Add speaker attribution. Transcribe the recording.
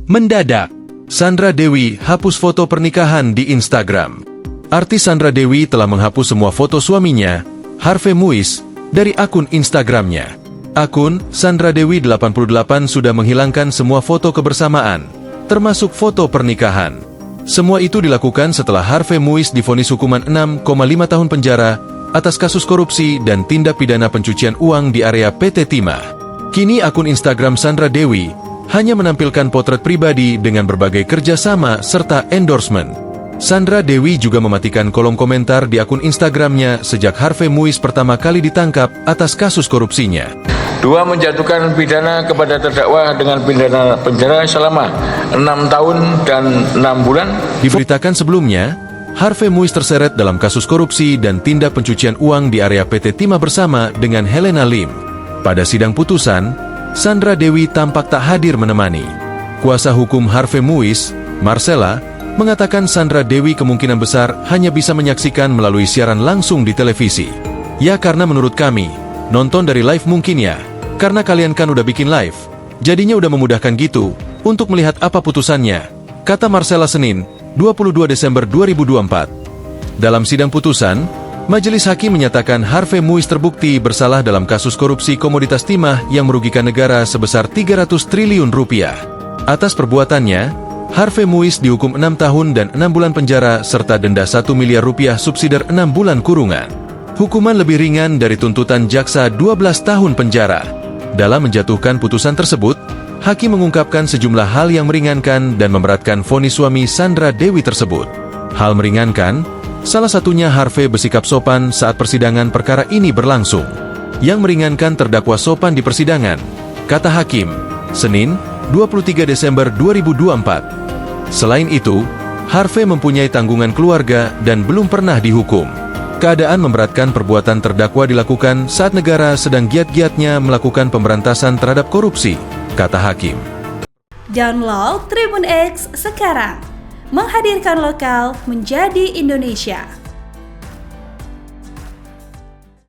Speaker 1: Mendadak, Sandra Dewi hapus foto pernikahan di Instagram. Artis Sandra Dewi telah menghapus semua foto suaminya, Harvey Muiz, dari akun Instagramnya. Akun Sandra Dewi 88 sudah menghilangkan semua foto kebersamaan, termasuk foto pernikahan. Semua itu dilakukan setelah Harvey Muiz divonis hukuman 6,5 tahun penjara atas kasus korupsi dan tindak pidana pencucian uang di area PT Timah. Kini akun Instagram Sandra Dewi hanya menampilkan potret pribadi dengan berbagai kerjasama serta endorsement. Sandra Dewi juga mematikan kolom komentar di akun Instagramnya sejak Harvey Muiz pertama kali ditangkap atas kasus korupsinya.
Speaker 2: 2. Menjatuhkan pidana kepada terdakwa dengan pidana penjara selama 6 tahun dan 6 bulan.
Speaker 1: Diberitakan sebelumnya, Harvey Muiz terseret dalam kasus korupsi dan tindak pencucian uang di area PT Timah bersama dengan Helena Lim. Pada sidang putusan, Sandra Dewi tampak tak hadir menemani. Kuasa hukum Harvey Muiz, Marcella, mengatakan Sandra Dewi kemungkinan besar hanya bisa menyaksikan melalui siaran langsung di televisi. Ya karena menurut kami, nonton dari live mungkin ya, karena kalian kan udah bikin live, jadinya udah memudahkan gitu, untuk melihat apa putusannya, kata Marcella Senin, 22 Desember 2024. Dalam sidang putusan, Majelis Hakim menyatakan Harvey Muiz terbukti bersalah dalam kasus korupsi komoditas timah yang merugikan negara sebesar 300 triliun rupiah. Atas perbuatannya, Harvey Muiz dihukum 6 tahun dan 6 bulan penjara serta denda 1 miliar rupiah subsidiar 6 bulan kurungan. Hukuman lebih ringan dari tuntutan jaksa 12 tahun penjara. Dalam menjatuhkan putusan tersebut, Hakim mengungkapkan sejumlah hal yang meringankan dan memberatkan vonis suami Sandra Dewi tersebut. Hal meringankan, salah satunya Harvey bersikap sopan saat persidangan perkara ini berlangsung. Yang meringankan terdakwa sopan di persidangan, kata Hakim, Senin, 23 Desember 2024. Selain itu, Harvey mempunyai tanggungan keluarga dan belum pernah dihukum. Keadaan memberatkan perbuatan terdakwa dilakukan saat negara sedang giat-giatnya melakukan pemberantasan terhadap korupsi, kata Hakim.
Speaker 3: Download Tribun X sekarang. Menghadirkan lokal menjadi Indonesia.